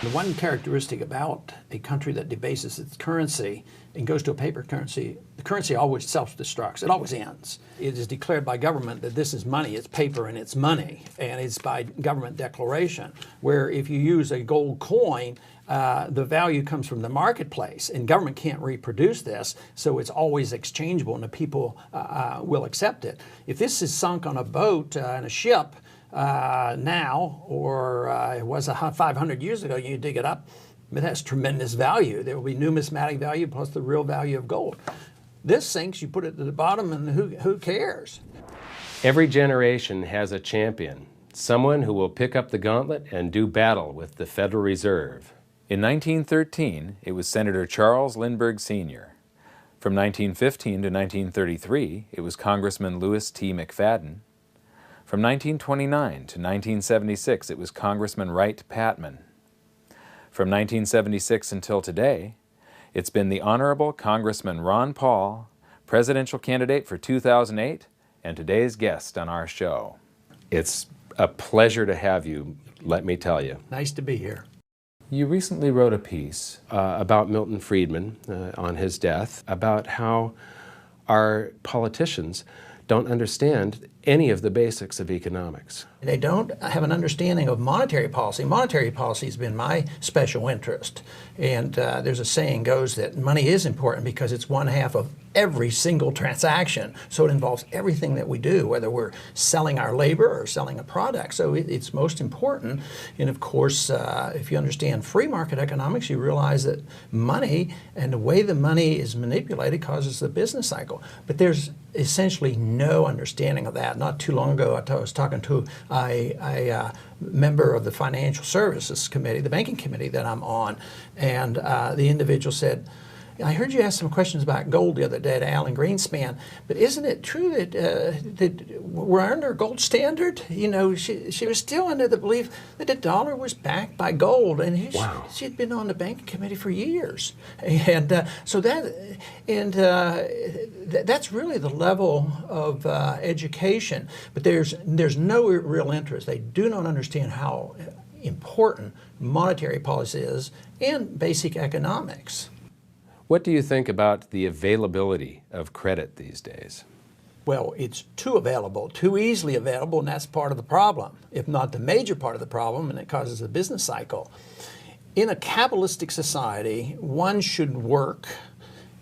The one characteristic about a country that debases its currency and goes to a paper currency, the currency always self-destructs. It always ends. It is declared by government that this is money, it's paper and it's money, and it's by government declaration. Where if you use a gold coin, the value comes from the marketplace, and government can't reproduce this, so it's always exchangeable, and the people will accept it. If this is sunk on a boat in a ship, now, or it was 500 years ago, you dig it up, it has tremendous value. There will be numismatic value plus the real value of gold. This sinks, you put it to the bottom, and who cares? Every generation has a champion, someone who will pick up the gauntlet and do battle with the Federal Reserve. In 1913, it was Senator Charles Lindbergh Sr. From 1915 to 1933, it was Congressman Louis T. McFadden. From 1929 to 1976, it was Congressman Wright Patman. From 1976 until today, it's been the Honorable Congressman Ron Paul, presidential candidate for 2008, and today's guest on our show. It's a pleasure to have you, let me tell you. Nice to be here. You recently wrote a piece about Milton Friedman on his death, about how our politicians don't understand any of the basics of economics. They don't have an understanding of monetary policy. Monetary policy has been my special interest. And there's a saying goes that money is important because it's one half of every single transaction. So it involves everything that we do, whether we're selling our labor or selling a product. So it's most important. And of course, if you understand free market economics, you realize that money and the way the money is manipulated causes the business cycle. But there's essentially no understanding of that. Not too long ago, I was talking to a member of the Financial Services Committee, the banking committee that I'm on, and the individual said, I heard you ask some questions about gold the other day to Alan Greenspan, but isn't it true that we're under a gold standard? You know, she was still under the belief that the dollar was backed by gold, and wow. She'd been on the banking committee for years, and that's really the level of education. But there's no real interest. They do not understand how important monetary policy is and basic economics. What do you think about the availability of credit these days? Well, it's too available, too easily available, and that's part of the problem, if not the major part of the problem, and it causes the business cycle. In a capitalistic society, one should work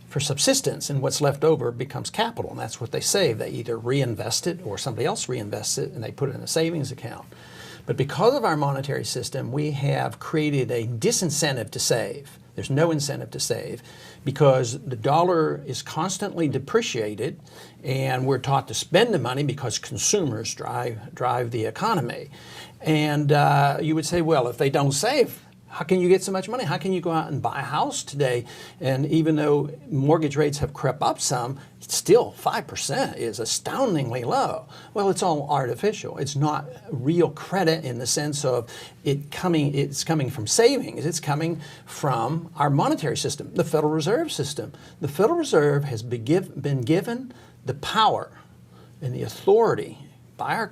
for subsistence, and what's left over becomes capital, and that's what they save. They either reinvest it or somebody else reinvests it, and they put it in a savings account. But because of our monetary system, we have created a disincentive to save. There's no incentive to save because the dollar is constantly depreciated, and we're taught to spend the money because consumers drive the economy. And you would say, well, if they don't save, how can you get so much money? How can you go out and buy a house today? And even though mortgage rates have crept up some, still 5% is astoundingly low. Well, it's all artificial. It's not real credit in the sense of it's coming from savings. It's coming from our monetary system, the Federal Reserve System. The Federal Reserve has been given the power and the authority by our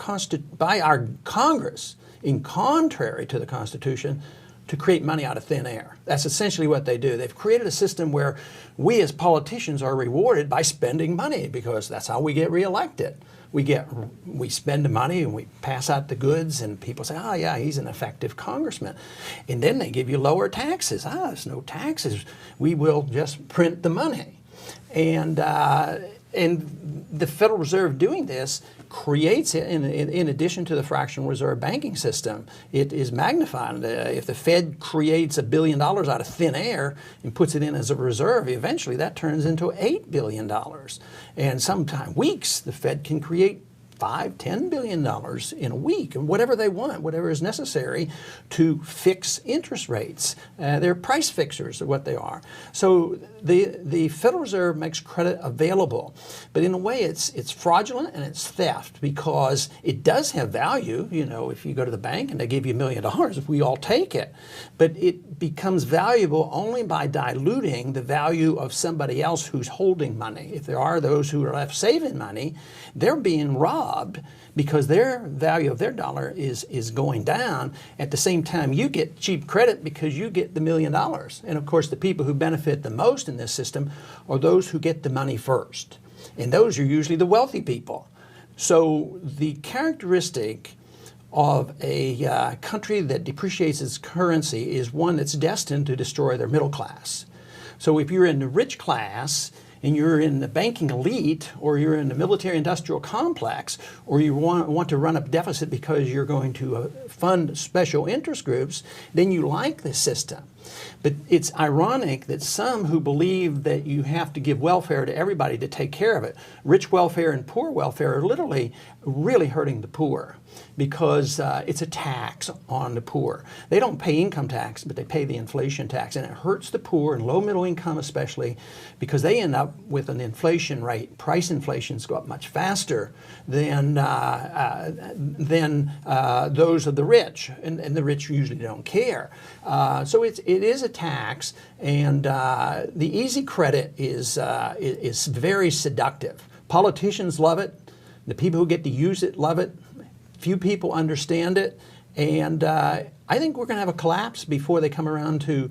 Congress, in contrary to the Constitution, to create money out of thin air. That's essentially what they do. They've created a system where we as politicians are rewarded by spending money because that's how we get reelected. We spend the money and we pass out the goods, and people say, oh yeah, he's an effective congressman. And then they give you lower taxes. There's no taxes. We will just print the money. And the Federal Reserve doing this creates it in addition to the fractional reserve banking system. It is magnified. If the Fed creates $1 billion out of thin air and puts it in as a reserve, eventually that turns into $8 billion. And sometimes weeks, the Fed can create $5–10 billion in a week, and whatever they want, whatever is necessary to fix interest rates. They're price fixers are what they are. So the Federal Reserve makes credit available, but in a way it's fraudulent and it's theft because it does have value. You know, if you go to the bank and they give you $1 million, if we all take it, but it becomes valuable only by diluting the value of somebody else who's holding money. If there are those who are left saving money, they're being robbed robbed because their value of their dollar is going down. At the same time, you get cheap credit because you get the $1 million. And of course, the people who benefit the most in this system are those who get the money first. And those are usually the wealthy people. So the characteristic of a country that depreciates its currency is one that's destined to destroy their middle class. So if you're in the rich class and you're in the banking elite, or you're in the military-industrial complex, or you want to run a deficit because you're going to fund special interest groups, then you like this system. But it's ironic that some who believe that you have to give welfare to everybody to take care of it, rich welfare and poor welfare, are literally really hurting the poor, because it's a tax on the poor. They don't pay income tax, but they pay the inflation tax, and it hurts the poor and low middle income especially, because they end up with an inflation rate. Price inflations go up much faster than those of the rich, and the rich usually don't care. So it is a tax, and the easy credit is very seductive. Politicians love it. The people who get to use it love it. Few people understand it, and I think we're going to have a collapse before they come around to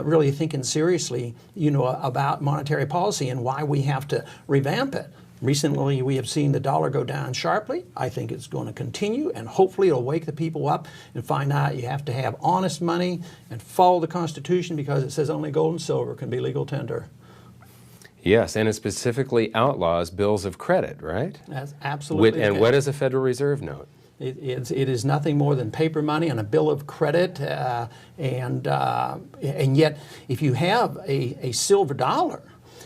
really thinking seriously, about monetary policy and why we have to revamp it. Recently, we have seen the dollar go down sharply. I think it's going to continue, and hopefully it'll wake the people up and find out you have to have honest money and follow the Constitution, because it says only gold and silver can be legal tender. Yes, and it specifically outlaws bills of credit, right? That's absolutely. And what is a Federal Reserve note? It is nothing more than paper money on a bill of credit, and yet if you have a silver dollar,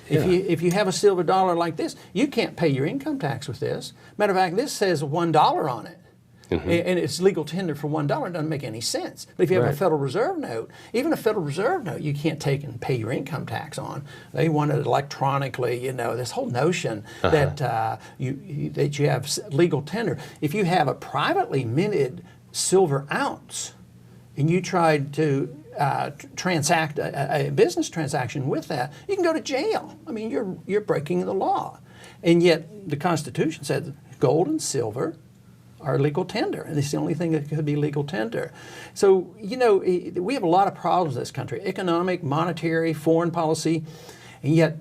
if you have a silver dollar like this, you can't pay your income tax with this. Matter of fact, this says $1 on it. Mm-hmm. And it's legal tender for $1. It doesn't make any sense. But if you have a Federal Reserve note, even a Federal Reserve note, you can't take and pay your income tax on. They want it electronically. This whole notion that you have legal tender. If you have a privately minted silver ounce, and you tried to transact a business transaction with that, you can go to jail. I mean, you're breaking the law. And yet the Constitution said gold and silver are legal tender, and it's the only thing that could be legal tender. So, we have a lot of problems in this country: economic, monetary, foreign policy, and yet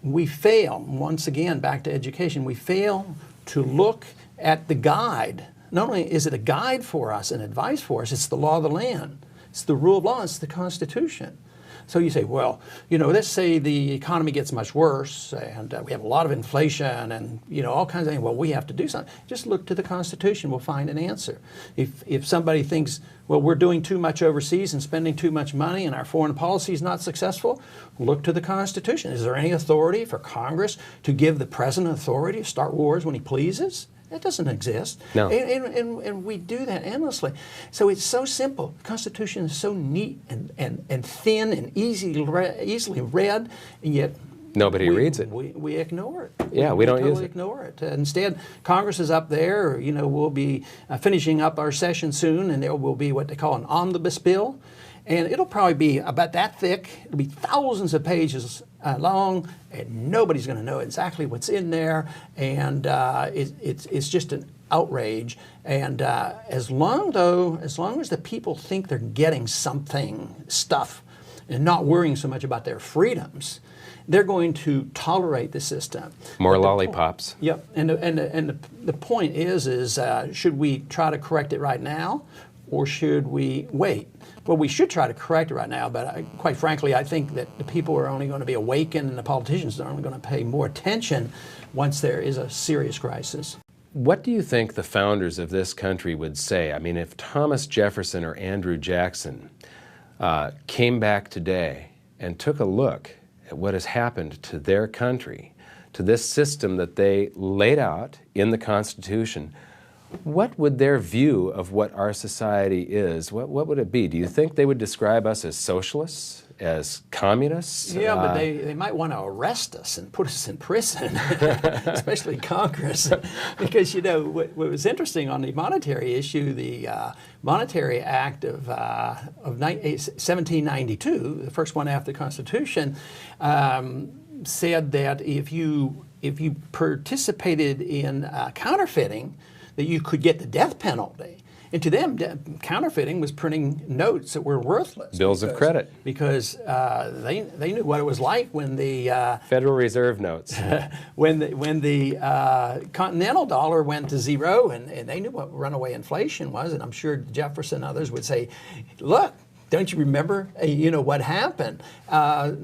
we fail, once again, back to education, we fail to look at the guide. Not only is it a guide for us and advice for us, it's the law of the land. It's the rule of law, it's the Constitution. So you say, well, let's say the economy gets much worse and we have a lot of inflation and, all kinds of things. Well, we have to do something. Just look to the Constitution. We'll find an answer. If somebody thinks, well, we're doing too much overseas and spending too much money and our foreign policy is not successful, look to the Constitution. Is there any authority for Congress to give the president authority to start wars when he pleases? That doesn't exist. No. And we do that endlessly. So it's so simple. The Constitution is so neat and thin and easily read, and yet nobody reads it. We ignore it. We don't use it. Ignore it. Instead, Congress is up there. We'll be finishing up our session soon, and there will be what they call an omnibus bill. And it'll probably be about that thick. It'll be thousands of pages long, and nobody's going to know exactly what's in there. And it's just an outrage. And as long as the people think they're getting stuff, and not worrying so much about their freedoms, they're going to tolerate the system. More lollipops. Yep. And the point is should we try to correct it right now, or should we wait? Well, we should try to correct it right now, but quite frankly, I think that the people are only going to be awakened and the politicians are only going to pay more attention once there is a serious crisis. What do you think the founders of this country would say? I mean, if Thomas Jefferson or Andrew Jackson came back today and took a look at what has happened to their country, to this system that they laid out in the Constitution, what would their view of what our society is, what would it be? Do you think they would describe us as socialists, as communists? Yeah, but they might want to arrest us and put us in prison, especially Congress. Because, what was interesting on the monetary issue, the Monetary Act of 1792, the first one after the Constitution, said that if you if you participated in counterfeiting, that you could get the death penalty. And to them, counterfeiting was printing notes that were worthless. Bills of credit. Because they knew what it was like when the Federal Reserve notes. when the continental dollar went to zero, and they knew what runaway inflation was. And I'm sure Jefferson and others would say, "Look, don't you remember? What happened?"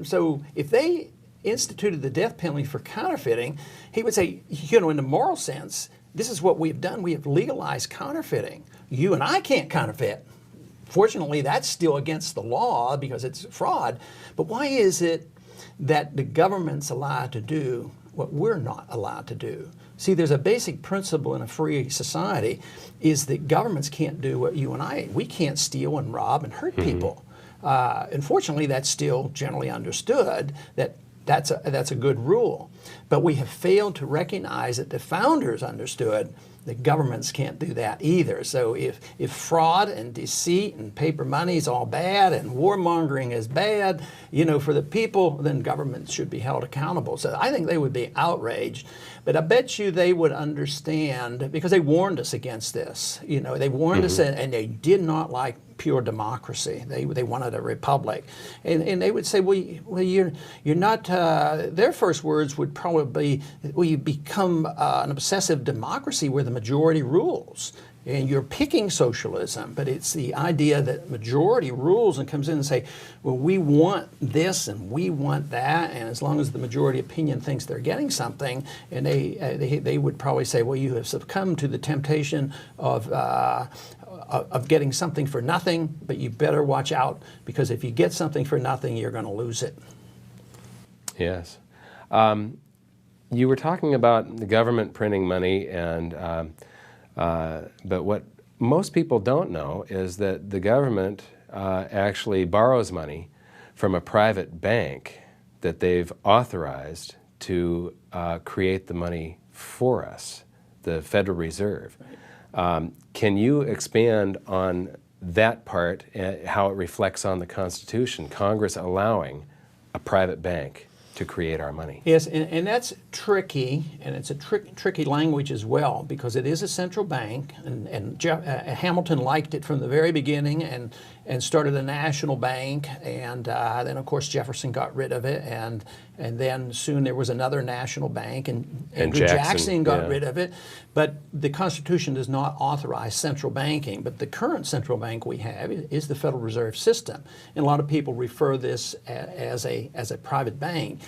So if they instituted the death penalty for counterfeiting, he would say, in the moral sense, this is what we've done. We have legalized counterfeiting. You and I can't counterfeit. Fortunately, that's still against the law because it's fraud. But why is it that the government's allowed to do what we're not allowed to do? See, there's a basic principle in a free society is that governments can't do what you and we can't steal and rob and hurt people. Unfortunately, that's still generally understood that that's a good rule. But we have failed to recognize that the founders understood that governments can't do that either. So if fraud and deceit and paper money is all bad and warmongering is bad, for the people, then governments should be held accountable. So I think they would be outraged. But I bet you they would understand, because they warned us against this. They warned us, and they did not like pure democracy. They wanted a republic. And they would say, well, you're not, their first words would probably be, well, you become an obsessive democracy where the majority rules. And you're picking socialism, but it's the idea that majority rules and comes in and say, well, we want this and we want that, and as long as the majority opinion thinks they're getting something, and they would probably say, well, you have succumbed to the temptation of getting something for nothing, but you better watch out, because if you get something for nothing, you're going to lose it. Yes. You were talking about the government printing money, and but what most people don't know is that the government actually borrows money from a private bank that they've authorized to create the money for us, the Federal Reserve. Can you expand on that part, how it reflects on the Constitution, Congress allowing a private bank to create our money? Yes, and that's tricky, and it's a tricky language as well, because it is a central bank, and Hamilton liked it from the very beginning and started a national bank, and then of course Jefferson got rid of it, and then soon there was another national bank, and Andrew Jackson got rid of it. But the Constitution does not authorize central banking, but the current central bank we have is the Federal Reserve System, and a lot of people refer this as a private bank.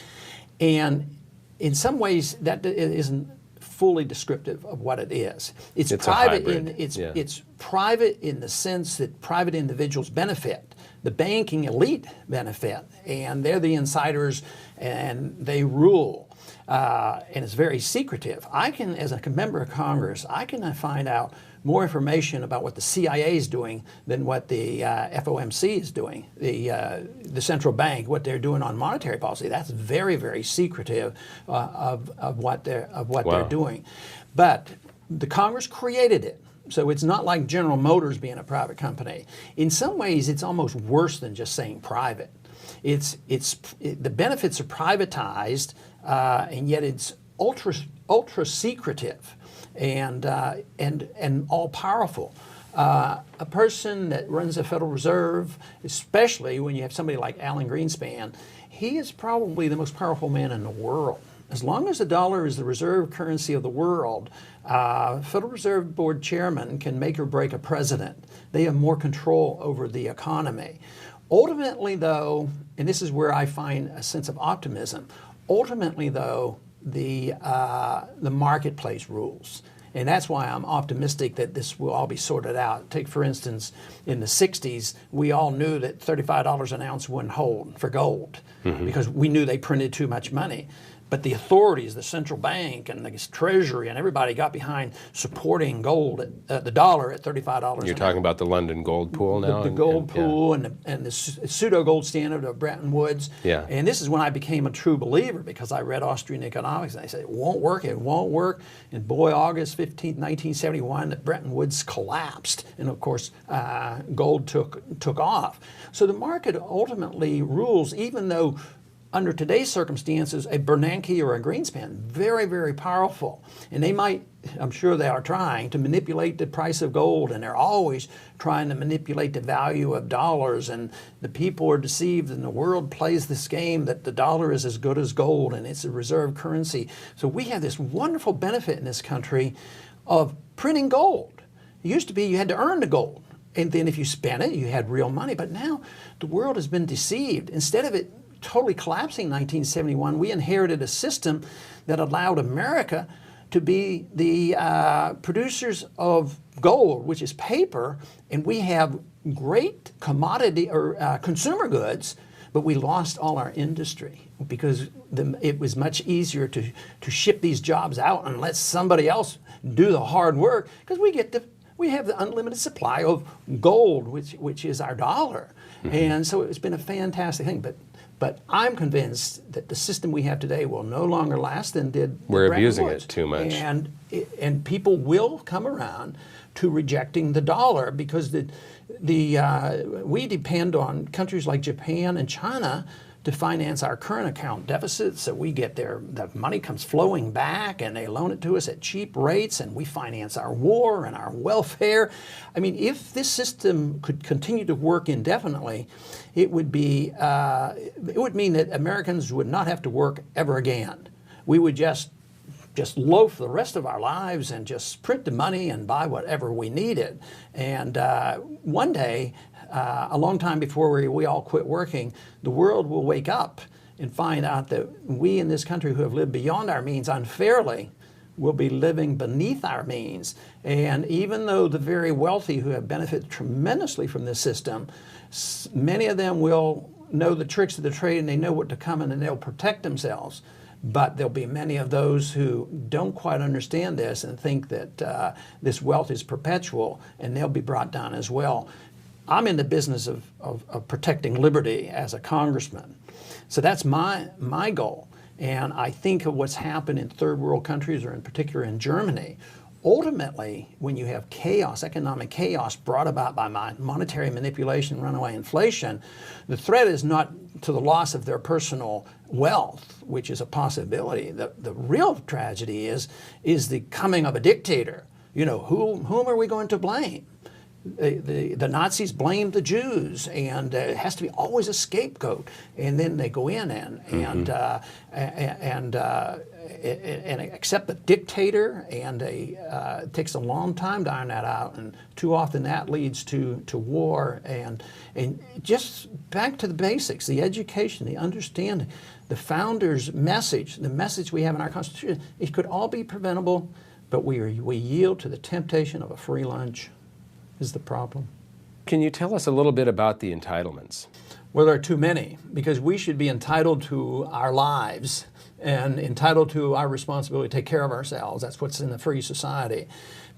And in some ways, that isn't fully descriptive of what it is. It's private it's private in the sense that private individuals benefit. The banking elite benefit, and they're the insiders, and they rule. And it's very secretive. I can, as a member of Congress, I can find out more information about what the CIA is doing than what the FOMC is doing, the central bank, what they're doing on monetary policy. That's very, very secretive of what they're doing. But the Congress created it. So it's not like General Motors being a private company. In some ways, it's almost worse than just saying private. The benefits are privatized, and yet it's ultra secretive and all powerful. A person that runs the Federal Reserve, especially when you have somebody like Alan Greenspan, he is probably the most powerful man in the world. As long as the dollar is the reserve currency of the world, Federal Reserve Board chairman can make or break a president. They have more control over the economy. Ultimately, though, and this is where I find a sense of optimism, ultimately, though, the marketplace rules. And that's why I'm optimistic that this will all be sorted out. Take, for instance, in the 60s, we all knew that $35 an ounce wouldn't hold for gold because we knew they printed too much money. But the authorities, the central bank and the Treasury and everybody got behind supporting gold, the dollar at $35. You're talking about the London gold pool now? The gold pool and the pseudo-gold standard of Bretton Woods. Yeah. And this is when I became a true believer, because I read Austrian economics and I said, it won't work, it won't work. And boy, August 15th, 1971, the Bretton Woods collapsed. And of course, gold took off. So the market ultimately rules, even though under today's circumstances, a Bernanke or a Greenspan, very, very powerful. And they might, I'm sure they are trying to manipulate the price of gold, and they're always trying to manipulate the value of dollars, and the people are deceived, and the world plays this game that the dollar is as good as gold and it's a reserve currency. So we have this wonderful benefit in this country of printing gold. It used to be you had to earn the gold, and then if you spent it, you had real money. But now the world has been deceived. Instead of it totally collapsing in 1971, we inherited a system that allowed America to be the producers of gold, which is paper, and we have great commodity or consumer goods, but we lost all our industry because it was much easier to ship these jobs out and let somebody else do the hard work, because we have the unlimited supply of gold, which is our dollar. Mm-hmm. And so it's been a fantastic thing. But I'm convinced that the system we have today will no longer last than did. We're abusing it too much. And people will come around to rejecting the dollar, because we depend on countries like Japan and China to finance our current account deficits. So we get the money comes flowing back, and they loan it to us at cheap rates, and we finance our war and our welfare. I mean, if this system could continue to work indefinitely, it would mean that Americans would not have to work ever again. We would just loaf the rest of our lives and just print the money and buy whatever we needed. And one day, a long time before we all quit working, the world will wake up and find out that we in this country who have lived beyond our means unfairly will be living beneath our means. And even though the very wealthy who have benefited tremendously from this system, many of them will know the tricks of the trade, and they know what to come, and they'll protect themselves. But there'll be many of those who don't quite understand this and think that this wealth is perpetual, and they'll be brought down as well. I'm in the business of protecting liberty as a congressman. So that's my goal. And I think of what's happened in third world countries, or in particular in Germany. Ultimately, when you have chaos, economic chaos brought about by monetary manipulation, runaway inflation, the threat is not to the loss of their personal wealth, which is a possibility. The real tragedy is the coming of a dictator. You know, whom are we going to blame? The Nazis blamed the Jews, and it has to be always a scapegoat. And then they go in and accept the dictator, and it takes a long time to iron that out. And too often that leads to war. And just back to the basics, the education, the understanding, the founders' message, the message we have in our Constitution, it could all be preventable, but we yield to the temptation of a free lunch. Is the problem. Can you tell us a little bit about the entitlements? Well, there are too many, because we should be entitled to our lives and entitled to our responsibility to take care of ourselves. That's what's in the free society.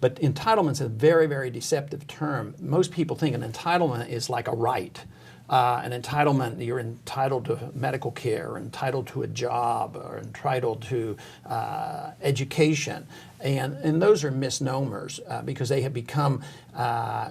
But entitlement's a very, very deceptive term. Most people think an entitlement is like a right. An entitlement, you're entitled to medical care, or entitled to a job, or entitled to education. And those are misnomers because they have become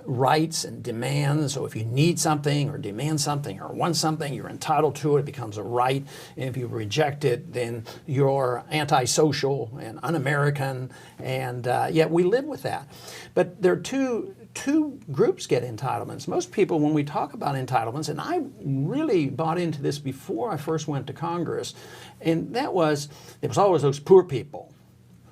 rights and demands. So if you need something or demand something or want something, you're entitled to it. It becomes a right. And if you reject it, then you're antisocial and un-American. And yet we live with that. But there are two groups get entitlements. Most people, when we talk about entitlements, and I really bought into this before I first went to Congress, and it was always those poor people.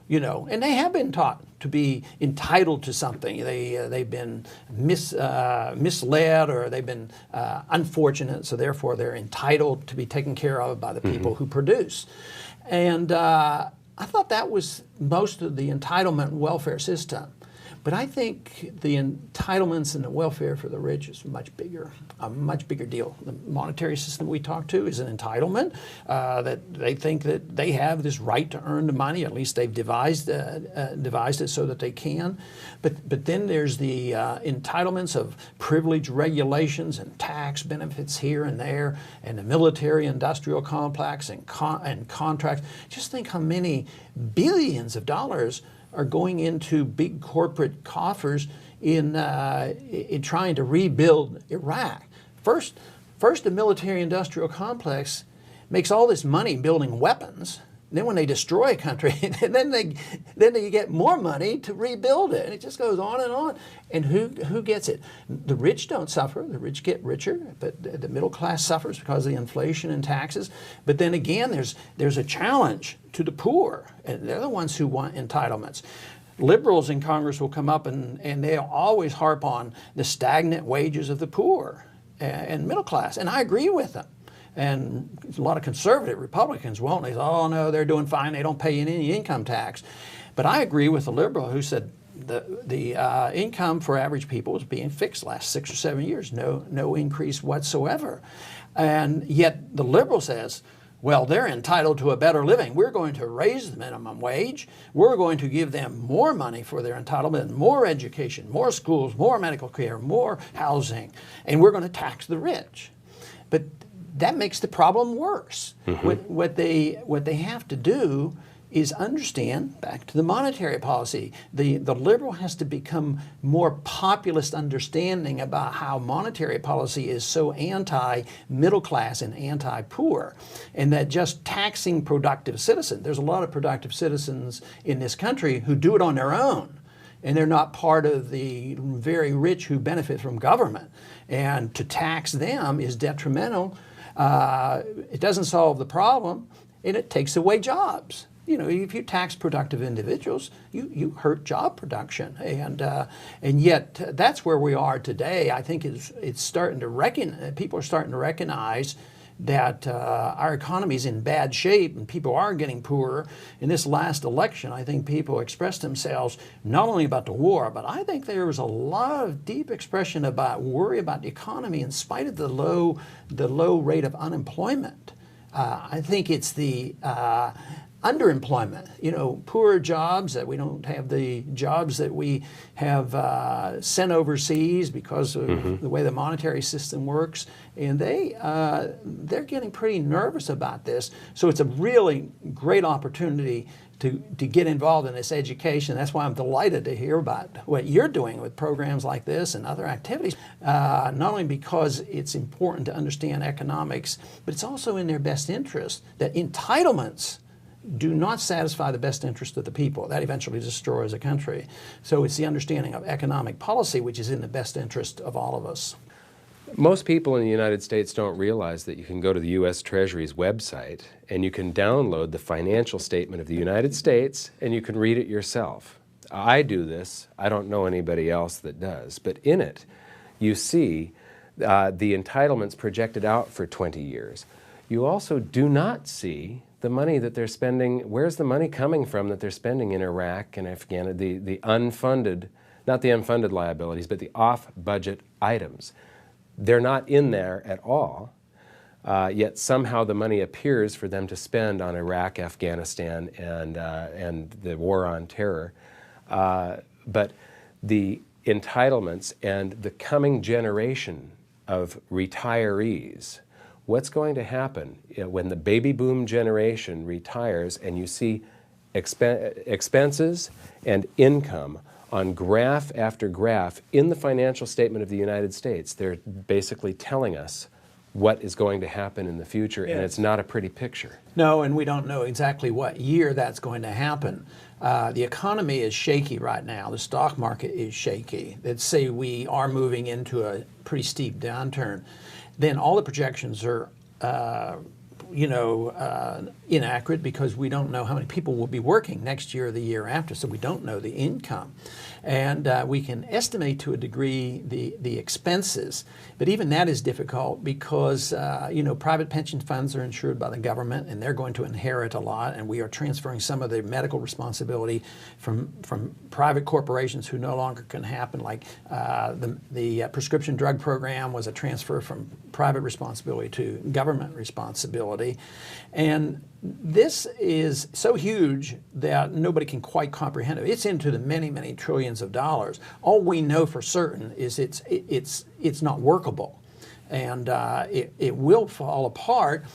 You know, and they have been taught to be entitled to something. They've been misled, or they've been unfortunate, so therefore they're entitled to be taken care of by the people who produce. And I thought that was most of the entitlement welfare system. But I think the entitlements and the welfare for the rich is a much bigger deal. The monetary system we talk to is an entitlement that they think that they have this right to earn the money. At least they've devised it so that they can. But then there's the entitlements of privilege regulations and tax benefits here and there, and the military-industrial complex and contracts. Just think how many billions of dollars are going into big corporate coffers in trying to rebuild Iraq. First, the military-industrial complex makes all this money building weapons. Then when they destroy a country, then they get more money to rebuild it. And it just goes on and on. And who gets it? The rich don't suffer. The rich get richer, but the middle class suffers because of the inflation and taxes. But then again, there's a challenge to the poor, and they're the ones who want entitlements. Liberals in Congress will come up and they'll always harp on the stagnant wages of the poor and middle class, and I agree with them. And a lot of conservative Republicans won't. They say, oh no, they're doing fine, they don't pay any income tax. But I agree with the liberal who said the income for average people is being fixed the last 6 or 7 years, no increase whatsoever. And yet the liberal says, well, they're entitled to a better living. We're going to raise the minimum wage. We're going to give them more money for their entitlement, more education, more schools, more medical care, more housing, and we're going to tax the rich. But that makes the problem worse. Mm-hmm. What they have to do is understand, back to the monetary policy, the liberal has to become more populist understanding about how monetary policy is so anti-middle class and anti-poor, and that just taxing productive citizens, there's a lot of productive citizens in this country who do it on their own, and they're not part of the very rich who benefit from government, and to tax them is detrimental. It doesn't solve the problem, and it takes away jobs. You know, if you tax productive individuals, you hurt job production, and yet that's where we are today. I think it's starting to people are starting to recognize that our economy is in bad shape and people are getting poorer. In this last election, I think people expressed themselves not only about the war, but I think there was a lot of deep expression about worry about the economy in spite of the low rate of unemployment. I think it's the underemployment, you know, poor jobs, that we don't have the jobs that we have sent overseas because of the way the monetary system works, and they're getting pretty nervous about this. So it's a really great opportunity to get involved in this education. That's why I'm delighted to hear about what you're doing with programs like this and other activities, not only because it's important to understand economics, but it's also in their best interest that entitlements do not satisfy the best interest of the people. That eventually destroys a country. So it's the understanding of economic policy which is in the best interest of all of us. Most people in the United States don't realize that you can go to the U.S. Treasury's website and you can download the financial statement of the United States and you can read it yourself. I do this. I don't know anybody else that does. But in it, you see the entitlements projected out for 20 years. You also do not see the money that they're spending. Where's the money coming from that they're spending in Iraq and Afghanistan, the unfunded, not the unfunded liabilities, but the off-budget items. They're not in there at all, yet somehow the money appears for them to spend on Iraq, Afghanistan, and the war on terror. But the entitlements and the coming generation of retirees, what's going to happen when the baby boom generation retires and you see expenses and income on graph after graph in the financial statement of the United States? They're basically telling us what is going to happen in the future, and it's not a pretty picture. No, and we don't know exactly what year that's going to happen. The economy is shaky right now. The stock market is shaky. Let's say we are moving into a pretty steep downturn. Then all the projections are, inaccurate because we don't know how many people will be working next year or the year after, so we don't know the income. And we can estimate to a degree the expenses, but even that is difficult because, private pension funds are insured by the government and they're going to inherit a lot, and we are transferring some of the medical responsibility from private corporations who no longer can happen, like the prescription drug program was a transfer from private responsibility to government responsibility. And this is so huge that nobody can quite comprehend it. It's into the many, many trillions of dollars. All we know for certain is it's not workable, and it will fall apart.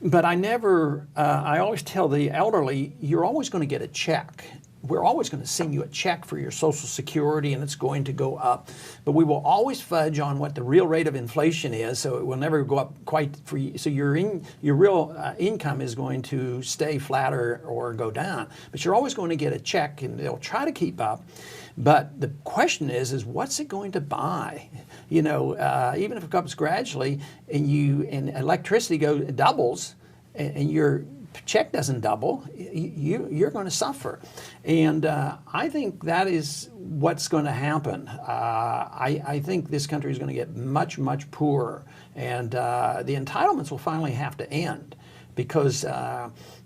But I always tell the elderly, you're always going to get a check. we're always going to send you a check for your Social Security, and it's going to go up. But we will always fudge on what the real rate of inflation is, so it will never go up quite for you. So your real income is going to stay flat or go down. But you're always going to get a check, and they'll try to keep up. But the question is what's it going to buy? You know, even if it comes gradually, and electricity doubles, and your check doesn't double, you're going to suffer. And I think that is what's going to happen. I think this country is going to get much, much poorer, and the entitlements will finally have to end, because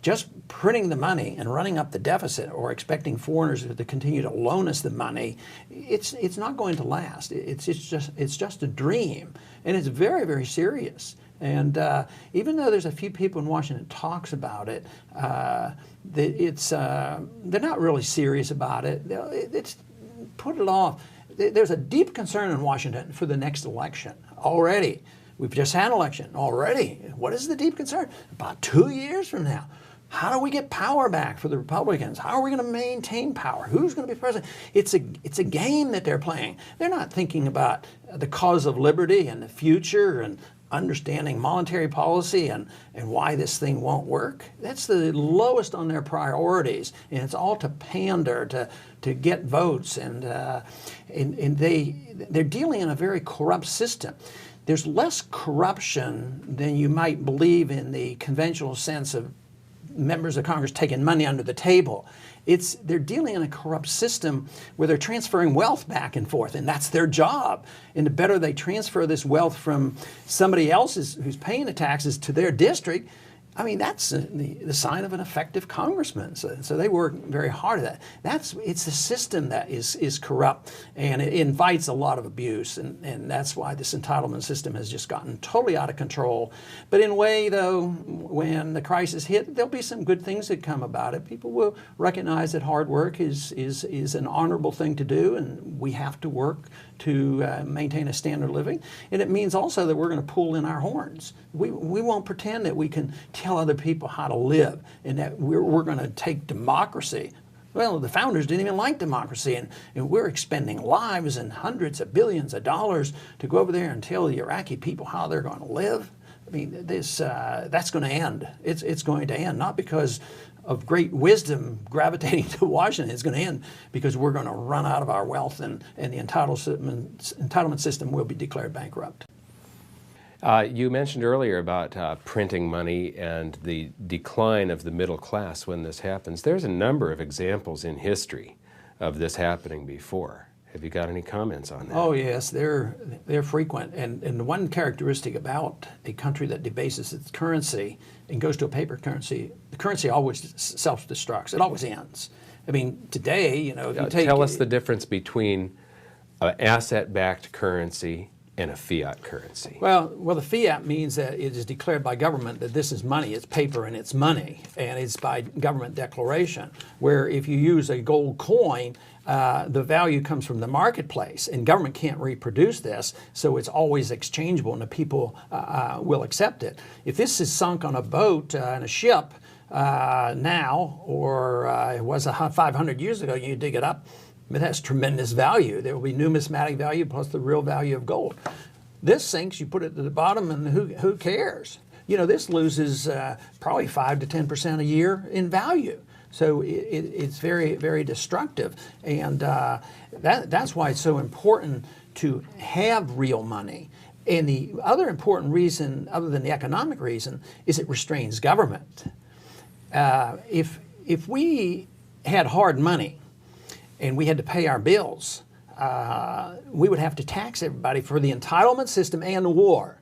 just printing the money and running up the deficit or expecting foreigners to continue to loan us the money, it's not going to last. It's just a dream, and it's very, very serious. And even though there's a few people in Washington talks about it, they're not really serious about it. It's put it off. There's a deep concern in Washington for the next election already. We've just had an election already. What is the deep concern? About 2 years from now, how do we get power back for the Republicans? How are we going to maintain power? Who's going to be president? It's a game that they're playing. They're not thinking about the cause of liberty and the future and understanding monetary policy and why this thing won't work. That's the lowest on their priorities, and it's all to pander, to get votes, and they're dealing in a very corrupt system. There's less corruption than you might believe in the conventional sense of members of Congress taking money under the table. They're dealing in a corrupt system where they're transferring wealth back and forth, and that's their job. And the better they transfer this wealth from somebody else who's paying the taxes to their district, I mean, that's the sign of an effective congressman. So they work very hard at that. It's the system that is corrupt, and it invites a lot of abuse, and that's why this entitlement system has just gotten totally out of control. But in a way, though, when the crisis hit, there'll be some good things that come about it. People will recognize that hard work is an honorable thing to do, and we have to work to maintain a standard of living. And it means also that we're going to pull in our horns. We won't pretend that we can tell other people how to live and that we're going to take democracy. Well, the founders didn't even like democracy, and we're expending lives and hundreds of billions of dollars to go over there and tell the Iraqi people how they're going to live. I mean, that's going to end. It's going to end, not because of great wisdom gravitating to Washington. It's going to end because we're going to run out of our wealth, and the entitlement system will be declared bankrupt. You mentioned earlier about printing money and the decline of the middle class when this happens. There's a number of examples in history of this happening before. Have you got any comments on that? Oh yes, they're frequent, and the one characteristic about a country that debases its currency and goes to a paper currency, the currency always self-destructs. It always ends. I mean, today, you know, if you tell us the difference between an asset-backed currency and a fiat currency. Well, the fiat means that it is declared by government that this is money, it's paper and it's money, and it's by government declaration. Where if you use a gold coin, the value comes from the marketplace, and government can't reproduce this, so it's always exchangeable, and the people will accept it. If this is sunk on a boat in a ship now, or it was 500 years ago, you dig it up, it has tremendous value. There will be numismatic value plus the real value of gold. This sinks, you put it to the bottom, and who cares? You know, this loses probably 5 to 10% a year in value. So it's very, very destructive. And that's why it's so important to have real money. And the other important reason, other than the economic reason, is it restrains government. If we had hard money, and we had to pay our bills, we would have to tax everybody for the entitlement system and the war.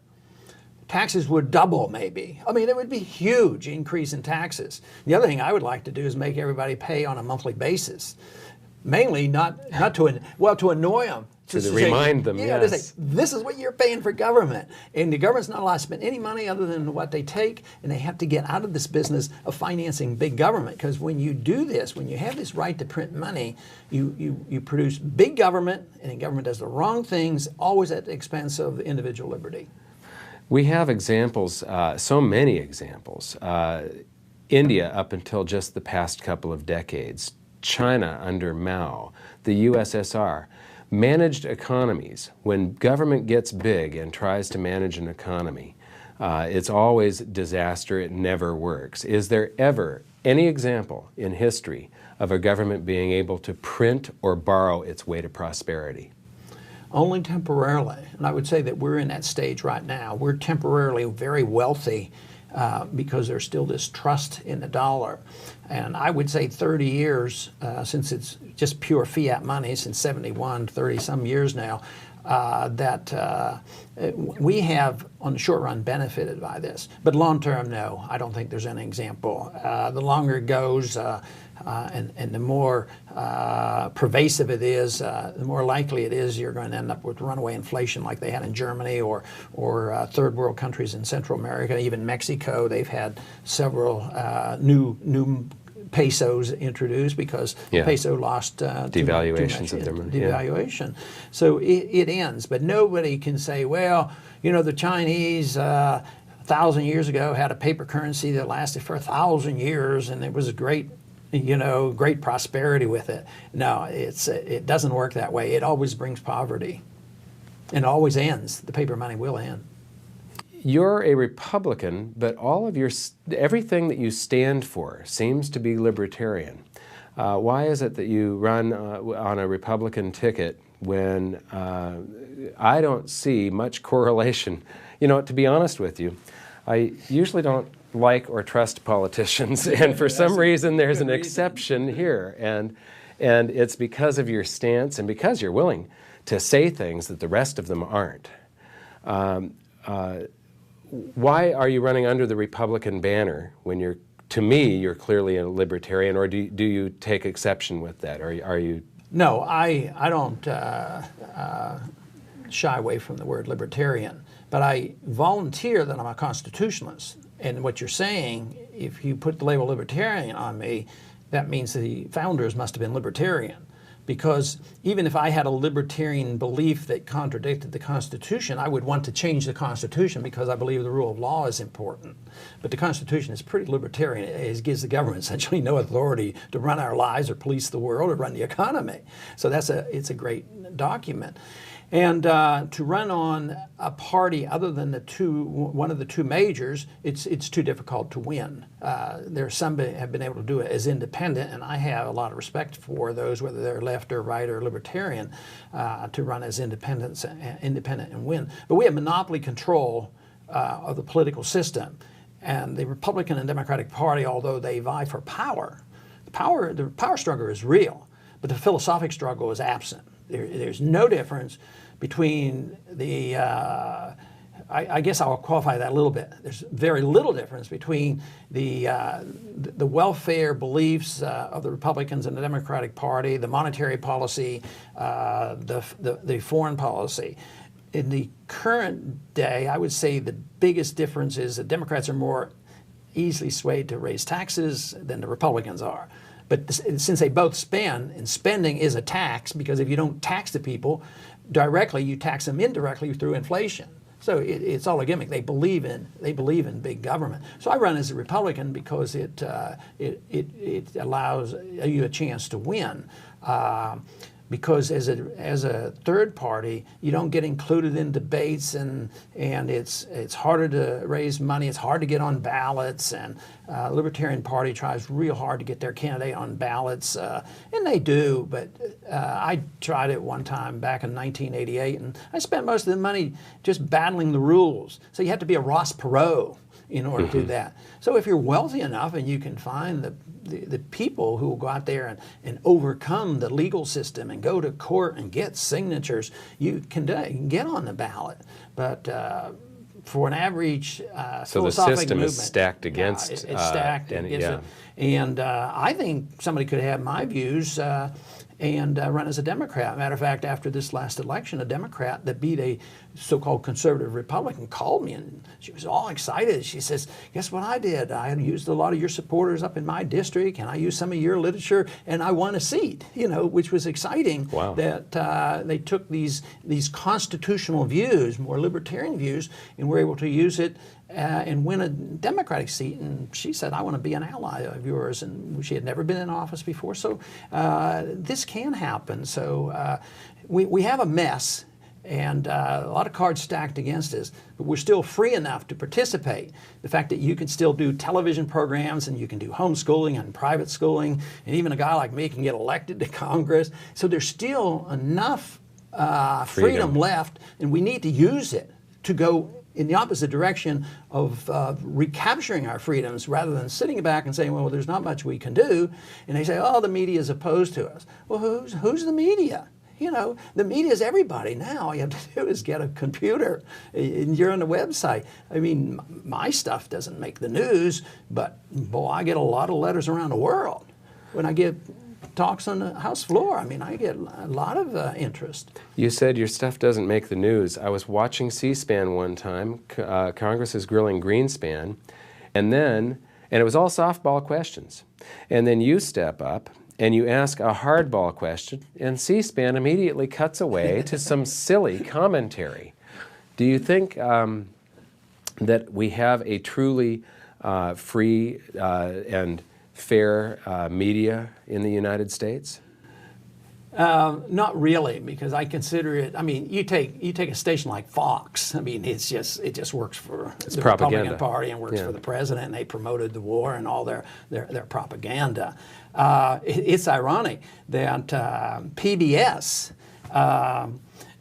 Taxes would double, maybe. I mean, there would be a huge increase in taxes. The other thing I would like to do is make everybody pay on a monthly basis. Mainly not to annoy them. To remind them, yes. To say, this is what you're paying for government. And the government's not allowed to spend any money other than what they take, and they have to get out of this business of financing big government. Because when you do this, when you have this right to print money, you produce big government, and the government does the wrong things, always at the expense of individual liberty. We have examples, so many examples. India, up until just the past couple of decades, China under Mao, the USSR, managed economies. When government gets big and tries to manage an economy, it's always disaster. It never works. Is there ever any example in history of a government being able to print or borrow its way to prosperity? Only temporarily. And I would say that we're in that stage right now. We're temporarily very wealthy because there's still this trust in the dollar. And I would say 30 years, since it's just pure fiat money, since 71, 30 some years now, that we have, on the short run, benefited by this. But long term, no, I don't think there's any example. The longer it goes, and the more pervasive it is, the more likely it is you're going to end up with runaway inflation like they had in Germany or third world countries in Central America, even Mexico. They've had several new pesos introduced because the peso lost devaluations of their money. Devaluation. So it ends, but nobody can say, well, you know, the Chinese 1,000 years ago had a paper currency that lasted for 1,000 years and it was a great, you know, great prosperity with it. No, it doesn't work that way. It always brings poverty and always ends. The paper money will end. You're a Republican, but everything that you stand for seems to be libertarian. Why is it that you run on a Republican ticket when I don't see much correlation? You know, to be honest with you, I usually don't like or trust politicians, and for some reason there's an exception here, and it's because of your stance and because you're willing to say things that the rest of them aren't. Why are you running under the Republican banner when to me, you're clearly a libertarian, or do you take exception with that? Are you? No, I don't shy away from the word libertarian, but I volunteer that I'm a constitutionalist. And what you're saying, if you put the label libertarian on me, that means the founders must have been libertarian. Because even if I had a libertarian belief that contradicted the Constitution, I would want to change the Constitution because I believe the rule of law is important. But the Constitution is pretty libertarian. It gives the government essentially no authority to run our lives or police the world or run the economy. So it's a great document. And to run on a party other than one of the two majors, it's too difficult to win. There are some that have been able to do it as independent, and I have a lot of respect for those, whether they're left or right or libertarian, to run as independent and win. But we have monopoly control of the political system, and the Republican and Democratic Party, although they vie for power, the power struggle is real, but the philosophic struggle is absent. There's no difference between the, I guess I'll qualify that a little bit. There's very little difference between the welfare beliefs of the Republicans and the Democratic Party, the monetary policy, the foreign policy. In the current day, I would say the biggest difference is that Democrats are more easily swayed to raise taxes than the Republicans are. But since they both spend, and spending is a tax, because if you don't tax the people directly, you tax them indirectly through inflation. So it's all a gimmick. They believe in big government. So I run as a Republican because it allows you a chance to win. Because as a third party, you don't get included in debates, and it's harder to raise money. It's hard to get on ballots, and Libertarian Party tries real hard to get their candidate on ballots, and they do. But I tried it one time back in 1988, and I spent most of the money just battling the rules. So you have to be a Ross Perot in order to do that. So if you're wealthy enough and you can find the people who will go out there and overcome the legal system and go to court and get signatures, you can get on the ballot. But for an average so philosophic the system movement, is stacked against it's stacked against it. And I think somebody could have my views and run as a Democrat. Matter of fact, after this last election, a Democrat that beat a so-called conservative Republican called me, and she was all excited. She says, guess what I did? I used a lot of your supporters up in my district, and I used some of your literature, and I won a seat, which was exciting. Wow. That they took these constitutional views, more libertarian views, and were able to use it and win a Democratic seat. And she said, I want to be an ally of yours. And she had never been in office before. So this can happen. So we have a mess. And a lot of cards stacked against us, but we're still free enough to participate. The fact that you can still do television programs and you can do homeschooling and private schooling, and even a guy like me can get elected to Congress. So there's still enough freedom left, and we need to use it to go in the opposite direction of recapturing our freedoms rather than sitting back and saying, well, there's not much we can do. And they say, oh, the media is opposed to us. Well, who's the media? You know, the media is everybody now. All you have to do is get a computer and you're on the website. I mean, my stuff doesn't make the news, but boy, I get a lot of letters around the world. When I give talks on the House floor, I mean, I get a lot of interest. You said your stuff doesn't make the news. I was watching C-SPAN one time. Congress is grilling Greenspan, and it was all softball questions. And then you step up and you ask a hardball question, and C-SPAN immediately cuts away to some silly commentary. Do you think that we have a truly free and fair media in the United States? Not really, because I consider it. I mean, you take a station like Fox. I mean, it just works for the Republican Party and works for the president. And they promoted the war and all their propaganda. It's ironic that PBS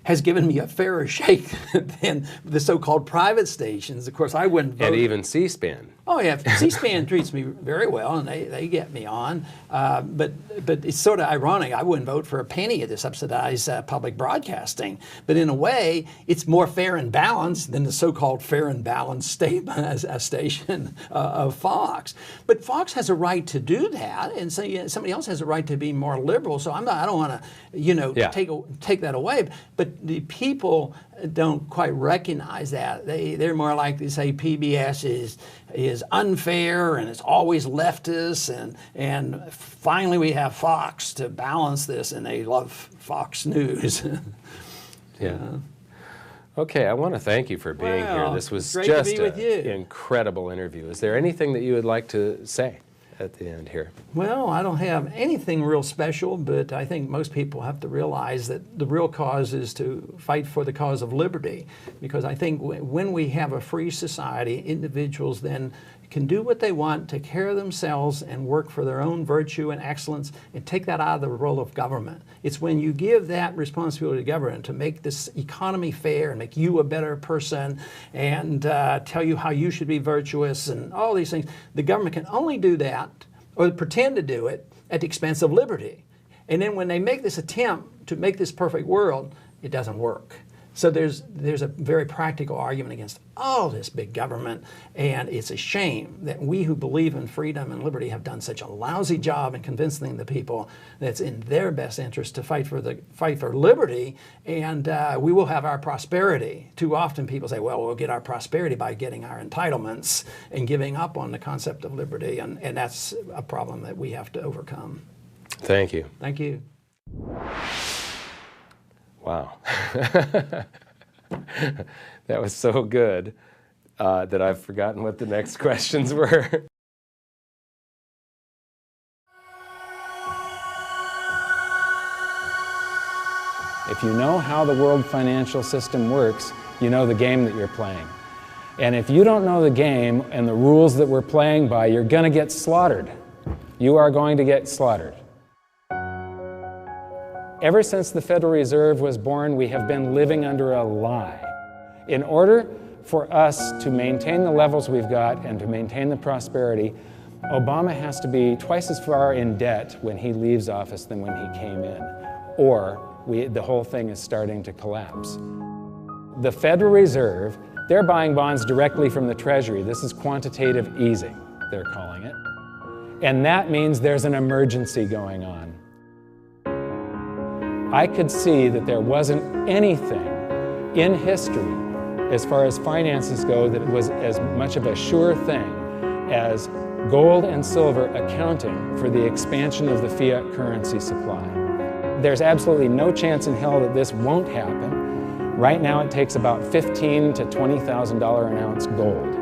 has given me a fairer shake than the so-called private stations. Of course, I wouldn't vote. And even C-SPAN. Oh yeah, C-SPAN treats me very well, and they get me on. But it's sort of ironic. I wouldn't vote for a penny to subsidize public broadcasting. But in a way, it's more fair and balanced than the so-called fair and balanced station of Fox. But Fox has a right to do that, and somebody else has a right to be more liberal. So I don't want to, take that away. But the people don't quite recognize that. They're more likely to say PBS is unfair and it's always leftist, and finally we have Fox to balance this, and they love Fox News. Yeah. Okay, I want to thank you for being here. This was just an incredible interview. Is there anything that you would like to say at the end here? Well, I don't have anything real special, but I think most people have to realize that the real cause is to fight for the cause of liberty, because I think when we have a free society, individuals then can do what they want, take care of themselves, and work for their own virtue and excellence, and take that out of the role of government. It's when you give that responsibility to government to make this economy fair and make you a better person and tell you how you should be virtuous and all these things. The government can only do that, or pretend to do it, at the expense of liberty. And then when they make this attempt to make this perfect world, it doesn't work. So there's a very practical argument against all this big government, and it's a shame that we who believe in freedom and liberty have done such a lousy job in convincing the people that it's in their best interest to fight for liberty, and we will have our prosperity. Too often people say, well, we'll get our prosperity by getting our entitlements and giving up on the concept of liberty, and that's a problem that we have to overcome. Thank you. Thank you. Wow. That was so good that I've forgotten what the next questions were. If you know how the world financial system works, you know the game that you're playing. And if you don't know the game and the rules that we're playing by, you're going to get slaughtered. You are going to get slaughtered. Ever since the Federal Reserve was born, we have been living under a lie. In order for us to maintain the levels we've got and to maintain the prosperity, Obama has to be twice as far in debt when he leaves office than when he came in, or the whole thing is starting to collapse. The Federal Reserve, they're buying bonds directly from the Treasury. This is quantitative easing, they're calling it. And that means there's an emergency going on. I could see that there wasn't anything in history as far as finances go that was as much of a sure thing as gold and silver accounting for the expansion of the fiat currency supply. There's absolutely no chance in hell that this won't happen. Right now it takes about $15,000 to $20,000 an ounce gold.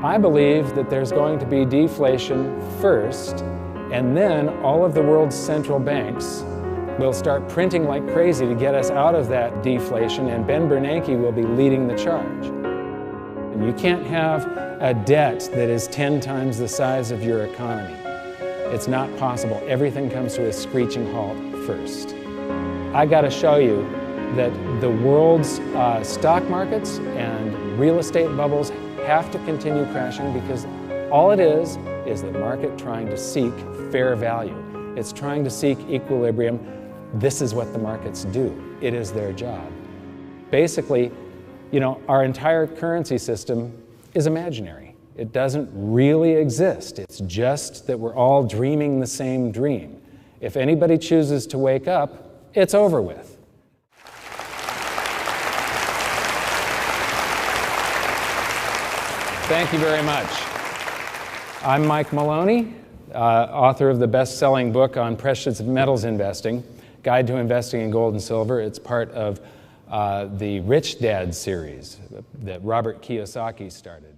I believe that there's going to be deflation first, and then all of the world's central banks will start printing like crazy to get us out of that deflation, and Ben Bernanke will be leading the charge. And you can't have a debt that is 10 times the size of your economy. It's not possible. Everything comes to a screeching halt first. I got to show you that the world's stock markets and real estate bubbles have to continue crashing, because all it is the market trying to seek fair value. It's trying to seek equilibrium. This is what the markets do. It is their job. Basically, you know, our entire currency system is imaginary. It doesn't really exist. It's just that we're all dreaming the same dream. If anybody chooses to wake up, it's over with. Thank you very much. I'm Mike Maloney, author of the best-selling book on precious metals investing, Guide to Investing in Gold and Silver. It's part of the Rich Dad series that Robert Kiyosaki started.